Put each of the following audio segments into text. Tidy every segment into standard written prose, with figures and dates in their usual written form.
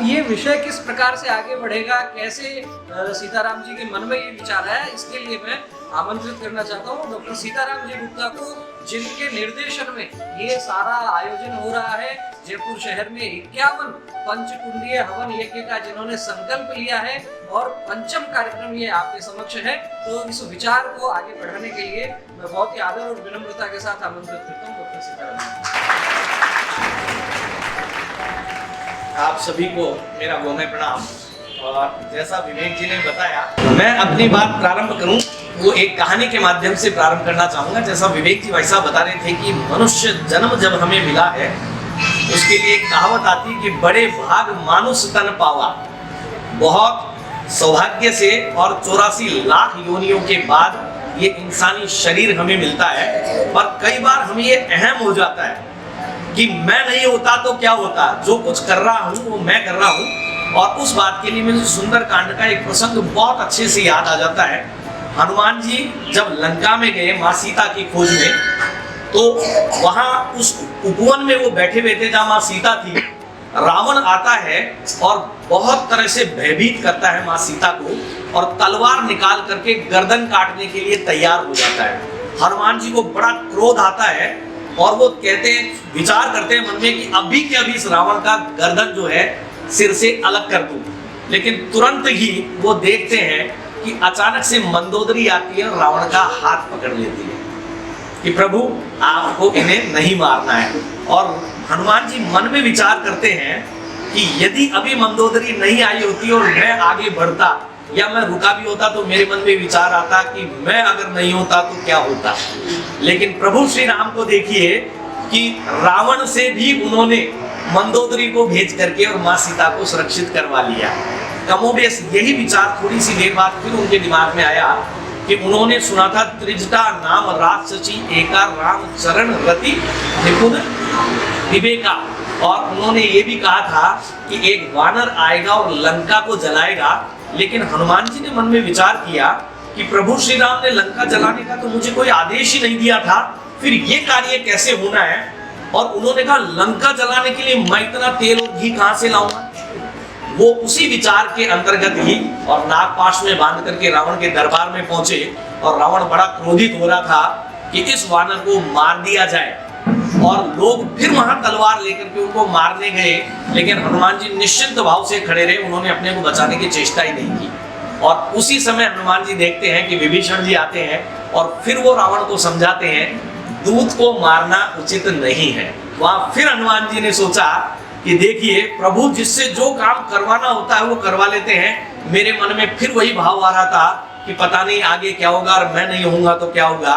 ये विषय किस प्रकार से आगे बढ़ेगा, कैसे सीताराम जी के मन में ये विचार है, इसके लिए मैं आमंत्रित करना चाहता हूँ डॉक्टर सीताराम जी गुप्ता को, जिनके निर्देशन में ये सारा आयोजन हो रहा है। जयपुर शहर में 51 पंचकुंडीय हवन यज्ञ का जिन्होंने संकल्प लिया है और 5वां कार्यक्रम ये आपके समक्ष है। तो इस विचार को आगे बढ़ाने के लिए मैं बहुत ही आदर और विनम्रता के साथ आमंत्रित करता हूँ डॉक्टर सीताराम जी। आप सभी को मेरा गोमय प्रणाम। और जैसा विवेक जी ने बताया, मैं अपनी बात प्रारंभ करूं वो एक कहानी के माध्यम से प्रारंभ करना चाहूंगा। जैसा विवेक जी भाई साहब बता रहे थे कि मनुष्य जन्म जब हमें मिला है, उसके लिए एक कहावत आती है कि बड़े भाग मानुष तन पावा। बहुत सौभाग्य से और 84 लाख योनियों के बाद ये इंसानी शरीर हमें मिलता है। पर कई बार हमें ये अहम हो जाता है कि मैं नहीं होता तो क्या होता, जो कुछ कर रहा हूँ वो मैं कर रहा हूँ। और उस बात के लिए मुझे सुंदर कांड का एक प्रसंग बहुत अच्छे से याद आ जाता है। हनुमान जी जब लंका में गए माँ सीता की खोज में, तो वहां उस उपवन में वो बैठे हुए थे जहां माँ सीता थी। रावण आता है और बहुत तरह से भयभीत करता है माँ सीता को, और तलवार निकाल करके गर्दन काटने के लिए तैयार हो जाता है। हनुमान जी को बड़ा क्रोध आता है और वो कहते हैं, विचार करते हैं मन में कि अभी के अभी इस रावण का गर्दन जो है सिर से अलग कर दूं। लेकिन तुरंत ही वो देखते हैं कि अचानक से मंदोदरी आती है और रावण का हाथ पकड़ लेती है कि प्रभु आपको इन्हें नहीं मारना है। और हनुमान जी मन में विचार करते हैं कि यदि अभी मंदोदरी नहीं आई होती और मैं आगे बढ़ता या मैं रुका भी होता, तो मेरे मन में विचार आता कि मैं अगर नहीं होता तो क्या होता। लेकिन प्रभु श्री राम को देखिए कि रावण से भी उन्होंने मंदोदरी को भेज करके और माँ सीता को सुरक्षित करवा लिया। कमोबेश यही विचार थोड़ी सी देर बाद फिर उनके दिमाग में आया कि उन्होंने सुना था त्रिजटा नाम राक्षसी एका राम चरण रति निपुण विवेका। और उन्होंने ये भी कहा था कि एक वानर आएगा और लंका को जलाएगा। लेकिन हनुमान जी ने मन में विचार किया कि प्रभु श्री राम ने लंका जलाने का तो मुझे कोई आदेश ही नहीं दिया था, फिर ये कार्य कैसे होना है। और उन्होंने कहा लंका जलाने के लिए मैं इतना तेल और घी कहां से लाऊंगा। वो उसी विचार के अंतर्गत ही और नागपाश में बांध करके रावण के दरबार में पहुंचे। और रावण बड़ा क्रोधित हो रहा था कि इस वानर को मार दिया जाए। और लोग फिर वहां तलवार लेकर के उनको मारने गए, लेकिन हनुमान जी निश्चिंत भाव से खड़े रहे। उन्होंने अपने को बचाने की चेष्टा ही नहीं की। और उसी समय हनुमान जी देखते हैं कि विभीषण जी आते हैं और फिर वो रावण को समझाते हैं दूत को मारना उचित नहीं है। वहां फिर हनुमान जी ने सोचा कि देखिए प्रभु जिससे जो काम करवाना होता है वो करवा लेते हैं। मेरे मन में फिर वही भाव आ रहा था कि पता नहीं आगे क्या होगा और मैं नहीं होऊंगा तो क्या होगा।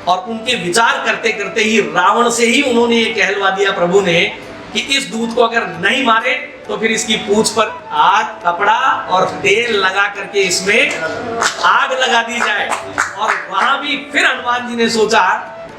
और उनके विचार करते करते ही रावण से ही उन्होंने ये कहलवा दिया प्रभु ने कि इस दूत को अगर नहीं मारे तो फिर इसकी पूंछ पर आग, कपड़ा और तेल लगा करके इसमें आग लगा दी जाए। और वहां भी फिर हनुमान जी ने सोचा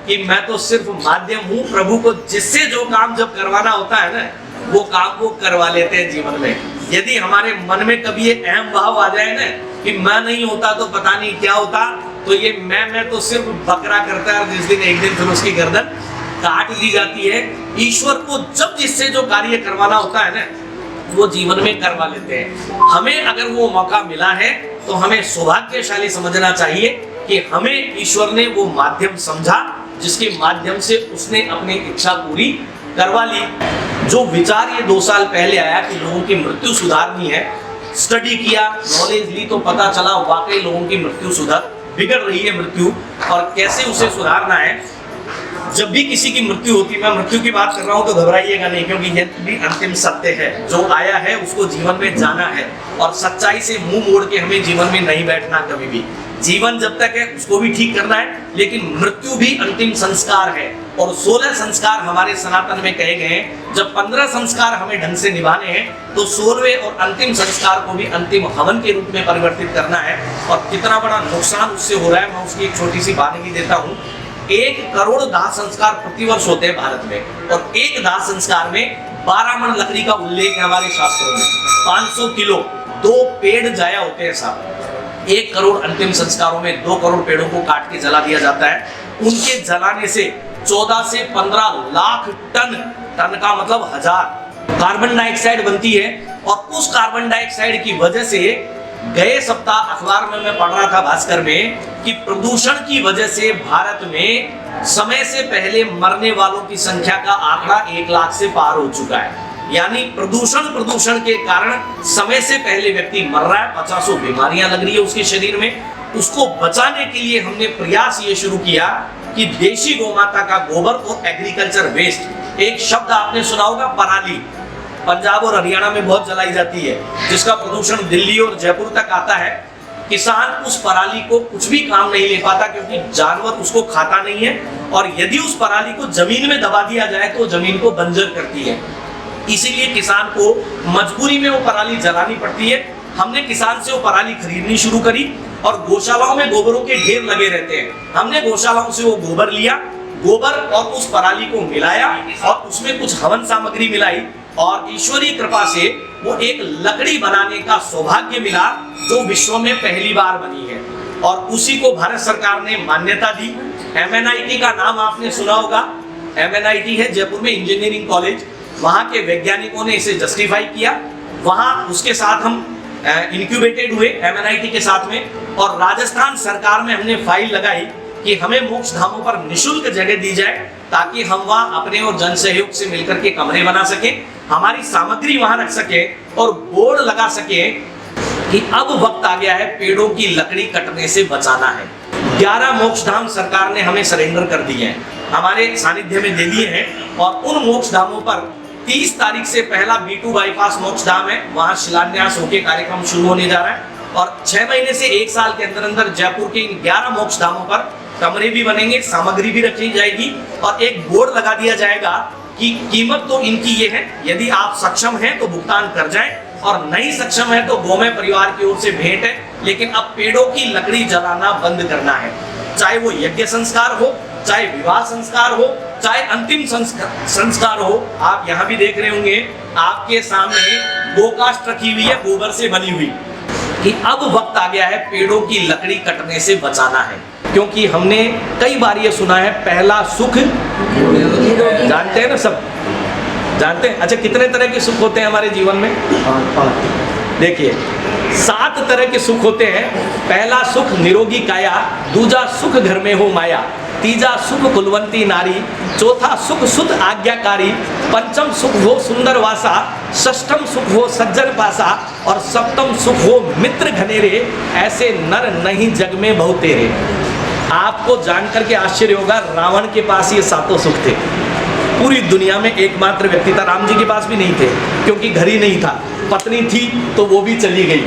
कि मैं तो सिर्फ माध्यम हूँ, प्रभु को जिससे जो काम जब करवाना होता है ना वो काम वो करवा लेते हैं जीवन में। यदि हमारे मन में कभी ये अहम भाव आ जाए ना कि मैं नहीं होता तो पता नहीं क्या होता, तो ये मैं तो सिर्फ बकरा करता है और जिस दिन एक दिन फिर उसकी गर्दन काट दी जाती है। ईश्वर को जब जिससे जो कार्य करवाना होता है ना वो जीवन में करवा लेते हैं। हमें अगर वो मौका मिला है तो हमें सौभाग्यशाली समझना चाहिए कि हमें ईश्वर ने वो माध्यम समझा जिसके माध्यम से उसने अपनी इच्छा पूरी करवा ली। जो विचार ये 2 साल पहले आया कि लोगों की मृत्यु सुधारनी है, स्टडी किया, नॉलेज ली, तो पता चला वाकई लोगों की मृत्यु बिगड़ रही है मृत्यु, और कैसे उसे सुधारना है। जब भी किसी की मृत्यु होती है, मैं मृत्यु की बात कर रहा हूँ तो घबराइएगा नहीं, क्योंकि यह भी अंतिम सत्य है। जो आया है उसको जीवन में जाना है और सच्चाई से मुंह मोड़ के हमें जीवन में नहीं बैठना कभी भी। जीवन जब तक है उसको भी ठीक करना है, लेकिन मृत्यु भी अंतिम संस्कार है। और 16 संस्कार हमारे सनातन में कहे गए हैं। जब 15 संस्कार हमें ढंग से निभाने हैं तो 16वें और अंतिम संस्कार को भी अंतिम हवन के रूप में परिवर्तित करना है। और कितना बड़ा नुकसान उससे हो रहा है, मैं उसकी एक छोटी सी बात देता हूँ। 1 करोड़ दाह संस्कार प्रतिवर्ष होते हैं भारत में, और एक दाह संस्कार में 12 मन लकड़ी का उल्लेख है हमारे शास्त्रों में। 500 किलो 2 पेड़ जाया होते हैं साहब। 1 करोड़ अंतिम संस्कारों में 2 करोड़ पेड़ों को काट के जला दिया जाता है। उनके जलाने से 14 से 15 लाख टन, टन का मतलब 1000 कार्बन डाइऑक्साइड बनती है और उस कार्बन डाइऑक्साइड की वजह से गए सप्ताह अखबार में मैं पढ़ रहा था भास्कर में कि प्रदूषण की वजह से भारत में समय से पहले मरने वालों की संख्या का आंकड़ा 1 लाख से पार हो चुका है। यानी प्रदूषण के कारण समय से पहले व्यक्ति मर रहा है, 50 बीमारियां लग रही है उसके शरीर में। उसको बचाने के लिए हमने प्रयास ये शुरू किया कि देशी गौमाता का गोबर और एग्रीकल्चर वेस्ट, एक शब्द आपने सुना होगा पराली, पंजाब और हरियाणा में बहुत जलाई जाती है, जिसका प्रदूषण दिल्ली और जयपुर तक आता है। किसान उस पराली को कुछ भी काम नहीं ले पाता क्योंकि जानवर उसको खाता नहीं है, और यदि उस पराली को जमीन में दबा दिया जाए तो जमीन को बंजर करती है। इसीलिए किसान को मजबूरी में वो पराली जलानी पड़ती है। हमने किसान से वो पराली खरीदनी शुरू करी और गौशालाओं में गोबरों के ढेर लगे रहते हैं। हमने गौशालाओं से वो गोबर लिया, गोबर और उस पराली को मिलाया और उसमें कुछ हवन सामग्री मिलाई और ईश्वरीय कृपा से वो एक लकड़ी बनाने का सौभाग्य मिला जो विश्व में पहली बार बनी है। और उसी को भारत सरकार ने मान्यता दी। MNIT का नाम आपने सुना होगा। MNIT है जयपुर में इंजीनियरिंग कॉलेज, वहां के वैज्ञानिकों ने इसे जस्टिफाई किया। वहां उसके साथ हम इंक्यूबेटेड हुए MNIT के साथ में, और राजस्थान सरकार में हमने फाइल लगाई कि हमें मोक्ष धामों पर निशुल्क जगह दी जाए ताकि हम वहां अपने और जन सहयोग से मिलकर के कमरे बना सके, हमारी सामग्री वहां रख सके और बोर्ड लगा सके कि अब वक्त आ गया है पेड़ों की लकड़ी कटने से बचाना है। 11 मोक्ष धाम सरकार ने हमें सरेंडर कर दिए हैं, हमारे सानिध्य में दे दिए हैं। और उन मोक्ष धामों पर 30 तारीख से पहला B2 बाईपास मोक्ष धाम है, वहां शिलान्यास होकर कार्यक्रम शुरू होने जा रहा है। और 6 महीने से 1 साल के अंदर अंदर जयपुर के इन 11 मोक्ष धामों पर कमरे भी बनेंगे, सामग्री भी रखी जाएगी और एक बोर्ड लगा दिया जाएगा कि कीमत तो इनकी ये है, यदि आप सक्षम हैं तो भुगतान कर जाएं और नहीं सक्षम है तो गौमय परिवार की ओर से भेंट है, लेकिन अब पेड़ों की लकड़ी जलाना बंद करना है। चाहे वो यज्ञ संस्कार हो, चाहे विवाह संस्कार हो, चाहे अंतिम संस्कार हो। आप यहाँ भी देख रहे होंगे आपके सामने गोकाष्ठ रखी हुई है, गोबर से बनी हुई, कि अब वक्त आ गया है पेड़ों की लकड़ी कटने से बचाना है। क्योंकि हमने कई बार ये सुना है पहला सुख, जानते हैं ना सब, जानते हैं? अच्छा, कितने तरह के सुख होते हैं हमारे जीवन में? देखिए 7 तरह के सुख होते हैं। पहला सुख निरोगी काया, दूजा सुख घर में हो माया, तीजा सुख कुलवंती नारी, चौथा सुख सुत आज्ञाकारी, पंचम सुख हो सुंदर वासा, षष्ठम सुख हो सज्जन पासा और सप्तम सुख हो मित्र घनेरे, ऐसे नर नहीं जग में बहुत तेरे। आपको जानकर के आश्चर्य होगा, रावण के पास ये 7 सुख थे। पूरी दुनिया में एकमात्र व्यक्ति था, राम जी के पास भी नहीं थे क्योंकि घर ही नहीं था, पत्नी थी तो वो भी चली गई,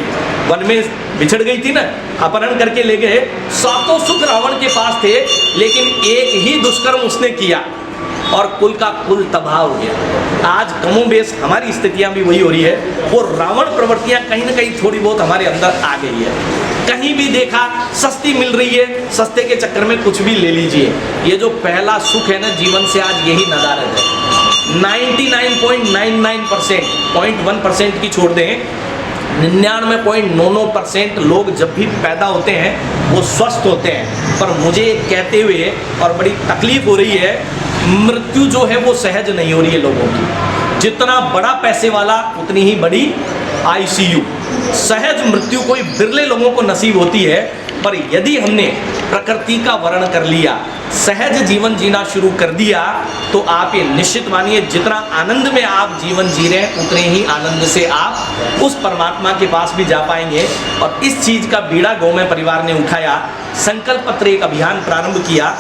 वन में बिछड़ गई थी ना, अपहरण करके ले गए। 7 सुख रावण के पास थे, लेकिन एक ही दुष्कर्म उसने किया और कुल का कुल तबाह हो गया। आज कमोबेश हमारी स्थितियां भी वही हो रही है, वो रावण प्रवृत्तियां कहीं ना कहीं थोड़ी बहुत हमारे अंदर आ गई है। कहीं भी देखा सस्ती मिल रही है, सस्ते के चक्कर में कुछ भी ले लीजिए। ये जो पहला सुख है ना जीवन से, आज यही नदारद है। 99.99% 0.1% की छोड़ दें, 99.99% लोग जब भी पैदा होते हैं वो स्वस्थ होते हैं। पर मुझे कहते हुए और बड़ी तकलीफ हो रही है, मृत्यु जो है वो सहज नहीं हो रही है लोगों की। जितना बड़ा पैसे वाला उतनी ही बड़ी ICU। सहज मृत्यु कोई बिरले लोगों को नसीब होती है। पर यदि हमने प्रकृति का वर्ण कर लिया, सहज जीवन जीना शुरू कर दिया, तो आप ये निश्चित मानिए जितना आनंद में आप जीवन जी रहे हैं उतने ही आनंद से आप उस परमात्मा के पास भी जा पाएंगे। और इस चीज़ का बीड़ा गौमय परिवार ने उठाया, संकल्प पत्र एक अभियान प्रारंभ किया।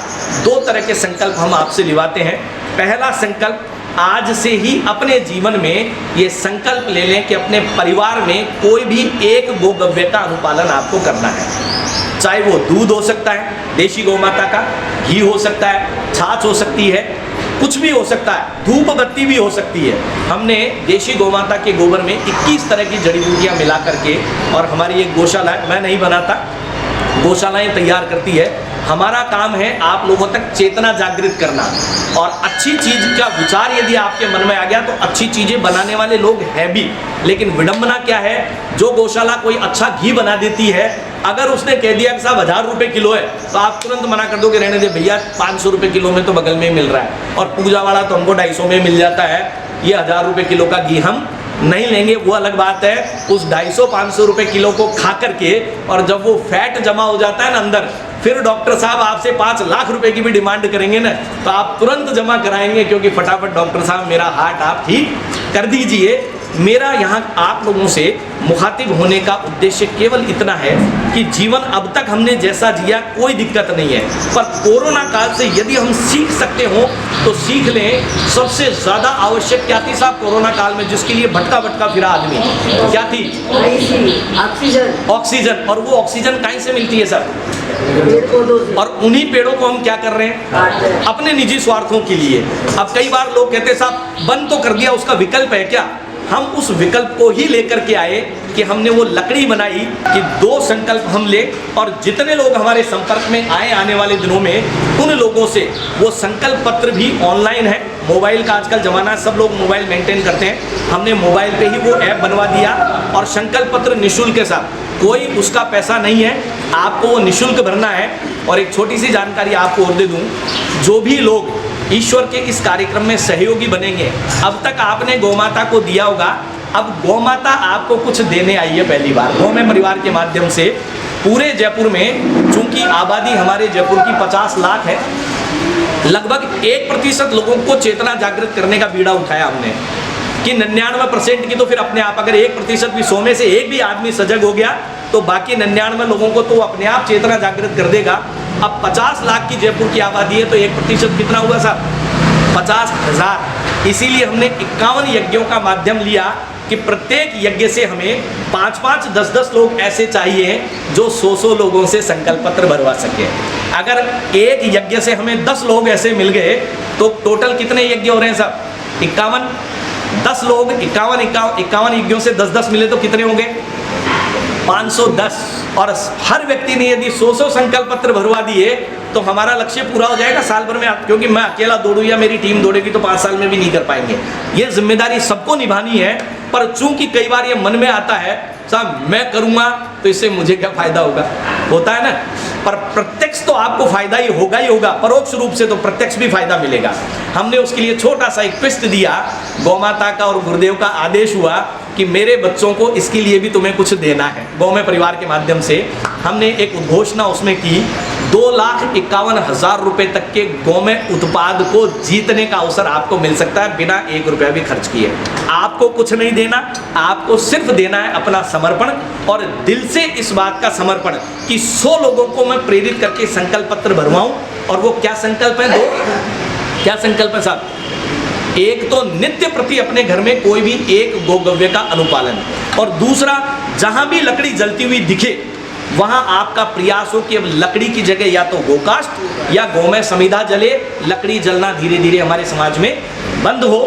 2 तरह के संकल्प हम आपसे लिवाते हैं। पहला संकल्प, आज से ही अपने जीवन में ये संकल्प ले लें कि अपने परिवार में कोई भी एक गोगव्य का अनुपालन आपको करना है। चाहे वो दूध हो सकता है देशी गौमाता का, घी हो सकता है, छाछ हो सकती है, कुछ भी हो सकता है, धूप बत्ती भी हो सकती है। हमने देशी गौमाता के गोबर में 21 तरह की जड़ी बूटियाँ मिला करके, और हमारी एक गौशाला है, मैं नहीं बनाता, गौशालाएँ तैयार करती है। हमारा काम है आप लोगों तक चेतना जागृत करना और अच्छा अच्छी चीज का विचार यदि आपके मन में आ गया तो अच्छी चीजें बनाने वाले लोग हैं भी। लेकिन विडंबना क्या है, जो गौशाला कोई अच्छा घी बना देती है, अगर उसने कह दिया कि साहब 1000 रुपये किलो है, तो आप तुरंत मना कर दोगे रहने दे भैया, 500 रुपये किलो में तो बगल में ही मिल रहा है, और पूजा वाला तो हमको 250 में मिल जाता है, ये 1000 रुपये किलो का घी हम नहीं लेंगे। वो अलग बात है, उस 250-500 रुपये किलो को खा करके और जब वो फैट जमा हो जाता है ना अंदर, फिर डॉक्टर साहब आपसे 5 लाख रुपए की भी डिमांड करेंगे ना, तो आप तुरंत जमा कराएंगे, क्योंकि फटाफट डॉक्टर साहब मेरा हार्ट आप ठीक कर दीजिए। मेरा यहाँ आप लोगों से मुखातिब होने का उद्देश्य केवल इतना है कि जीवन अब तक हमने जैसा जिया कोई दिक्कत नहीं है, पर कोरोना काल से यदि हम सीख सकते हो तो सीख लें। सबसे ज़्यादा आवश्यक क्या थी साहब कोरोना काल में, जिसके लिए भटका भटका फिरा आदमी, क्या थी? ऑक्सीजन। ऑक्सीजन। और वो ऑक्सीजन कहीं से मिलती है सर? और उन्हीं पेड़ों को हम क्या कर रहे हैं? अपने निजी स्वार्थों के लिए। अब कई बार लोग कहते हैं साहब बंद तो कर दिया, उसका विकल्प है क्या? हम उस विकल्प को ही लेकर के आए कि हमने वो लकड़ी बनाई कि 2 संकल्प हम ले, और जितने लोग हमारे संपर्क में आए आने वाले दिनों में, उन लोगों से वो संकल्प पत्र भी ऑनलाइन है। मोबाइल का आजकल ज़माना है, सब लोग मोबाइल मेंटेन करते हैं, हमने मोबाइल पे ही वो ऐप बनवा दिया, और संकल्प पत्र निःशुल्क के साथ, कोई उसका पैसा नहीं है, आपको वो निःशुल्क भरना है। और एक छोटी सी जानकारी आपको और दे दूँ, जो भी लोग ईश्वर के इस कार्यक्रम में सहयोगी बनेंगे, अब तक आपने गौमाता को दिया होगा, अब गौमाता आपको कुछ देने आई है पहली बार गौमय परिवार के माध्यम से। पूरे जयपुर में, चूंकि आबादी हमारे जयपुर की 50 लाख है, लगभग 1% लोगों को चेतना जागृत करने का बीड़ा उठाया हमने, कि 99% की तो फिर अपने आप, अगर 1% भी, 100 में से एक भी आदमी सजग हो गया तो बाकी 99 लोगों को तो अपने आप चेतना जागृत कर देगा। अब 50 लाख की जयपुर की आबादी है, तो 1% कितना हुआ साहब? 50,000। इसीलिए हमने 51 यज्ञों का माध्यम लिया कि प्रत्येक यज्ञ से हमें 5-5, 10-10 लोग ऐसे चाहिए जो 100-100 लोगों से संकल्प पत्र भरवा सके। अगर एक यज्ञ से हमें 10 लोग ऐसे मिल गए तो टोटल कितने यज्ञ हो रहे हैं साहब? 51। 10 लोग 51 यज्ञों से 10-10 मिले तो कितने होंगे? 510। और हर व्यक्ति ने यदि 100-100 संकल्प पत्र भरवा दिए तो हमारा लक्ष्य पूरा हो जाएगा साल भर में। क्योंकि मैं अकेला दौड़ूँ या मेरी टीम दौड़ेगी तो 5 साल में भी नहीं कर पाएंगे। ये जिम्मेदारी सबको निभानी है, पर चूंकि कई बार ये मन में आता है साहब मैं करूँगा तो इससे मुझे क्या फ़ायदा होगा, होता है ना, पर प्रत्यक्ष तो आपको फायदा ही होगा, परोक्ष रूप से तो प्रत्यक्ष भी फायदा मिलेगा। हमने उसके लिए छोटा सा एक ट्विस्ट दिया, गौमाता का और गुरुदेव का आदेश हुआ कि मेरे बच्चों को इसके लिए भी तुम्हें कुछ देना है। गौमय परिवार के माध्यम से हमने एक उद्घोषणा उसमें की, 2,51,000 रुपये तक के गौमय उत्पाद को जीतने का अवसर आपको मिल सकता है बिना 1 रुपया भी खर्च किए। आपको कुछ नहीं देना, आपको सिर्फ देना है अपना समर्पण, और दिल से इस बात का समर्पण कि 100 लोगों को मैं प्रेरित करके संकल्प पत्र भरवाऊं। और वो क्या संकल्प है? 2 क्या संकल्प है साहब? एक तो नित्य प्रति अपने घर में कोई भी एक गोगव्य का अनुपालन, और दूसरा जहां भी लकड़ी जलती हुई दिखे वहां आपका प्रयास हो कि अब लकड़ी की जगह या तो गोकाष्ठ या गौमय समिधा जले। लकड़ी जलना धीरे धीरे हमारे समाज में बंद हो।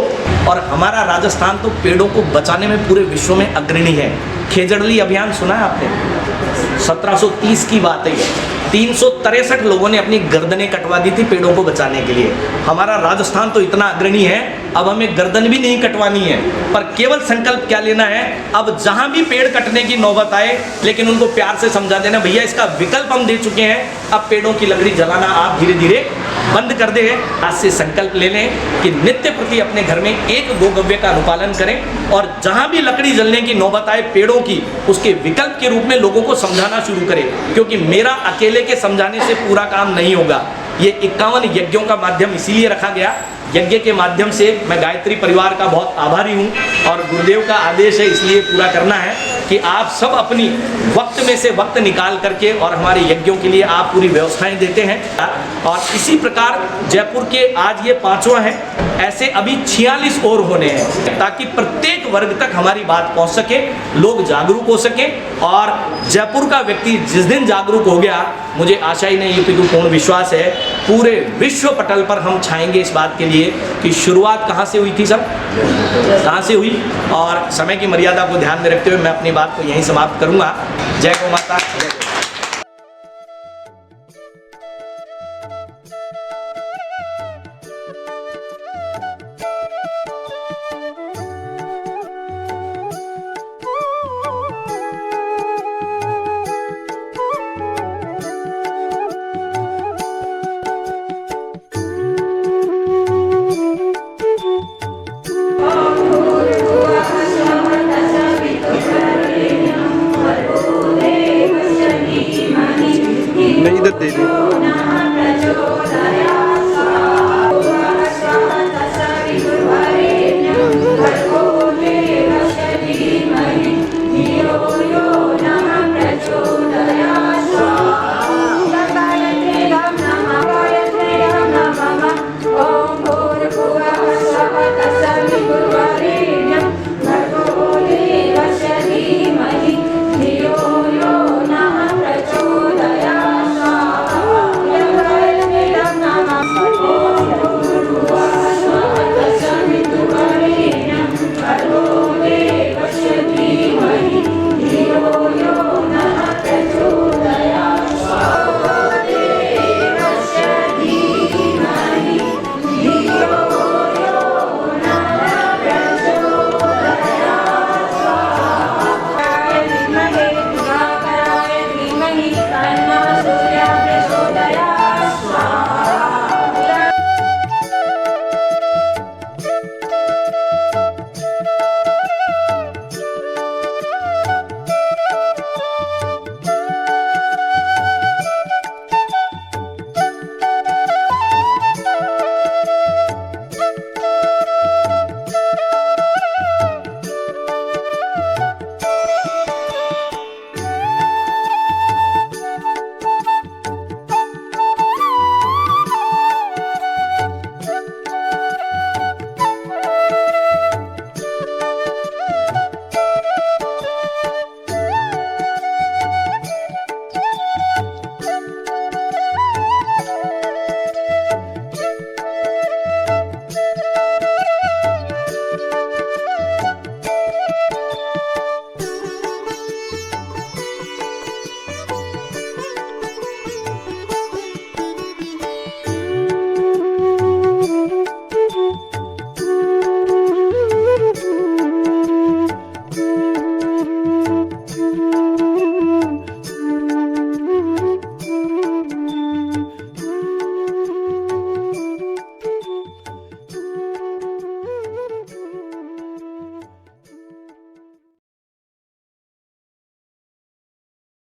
और हमारा राजस्थान तो पेड़ों को बचाने में पूरे विश्व में अग्रणी है। खेजड़ली अभियान सुना है आपने? 1730 की बात है ये। 363 लोगों ने अपनी गर्दनें कटवा दी थी पेड़ों को बचाने के लिए। हमारा राजस्थान तो इतना अग्रणी है, अब हमें गर्दन भी नहीं कटवानी है, पर केवल संकल्प क्या लेना है, अब जहां भी पेड़ कटने की नौबत आए, लेकिन उनको प्यार से समझा देना, भैया इसका विकल्प हम दे चुके हैं, अब पेड़ों की लकड़ी जलाना आप धीरे धीरे बंद कर दे। आज से संकल्प ले लें कि नित्य प्रति अपने घर में एक गोगव्य का अनुपालन करें, और जहां भी लकड़ी जलने की नौबत आए पेड़ों की, उसके विकल्प के रूप में लोगों को समझाना शुरू करें। क्योंकि मेरा अकेले के समझाने से पूरा काम नहीं होगा। ये 51 यज्ञों का माध्यम इसीलिए रखा गया। यज्ञ के माध्यम से मैं गायत्री परिवार का बहुत आभारी हूँ, और गुरुदेव का आदेश है इसलिए पूरा करना है कि आप सब अपनी वक्त में से वक्त निकाल करके और हमारे यज्ञों के लिए आप पूरी व्यवस्थाएं देते हैं। और इसी प्रकार जयपुर के आज ये 5वां है, ऐसे अभी 46 और होने हैं, ताकि प्रत्येक वर्ग तक हमारी बात पहुंच सके, लोग जागरूक हो सके। और जयपुर का व्यक्ति जिस दिन जागरूक हो गया, मुझे आशा ही नहीं ये पूर्ण विश्वास है, पूरे विश्व पटल पर हम छाएंगे इस बात के लिए कि शुरुआत कहाँ से हुई थी सब, कहाँ से हुई। और समय की मर्यादा को ध्यान में रखते हुए मैं अपनी बात को यहीं समाप्त करूँगा। जय गौ माता।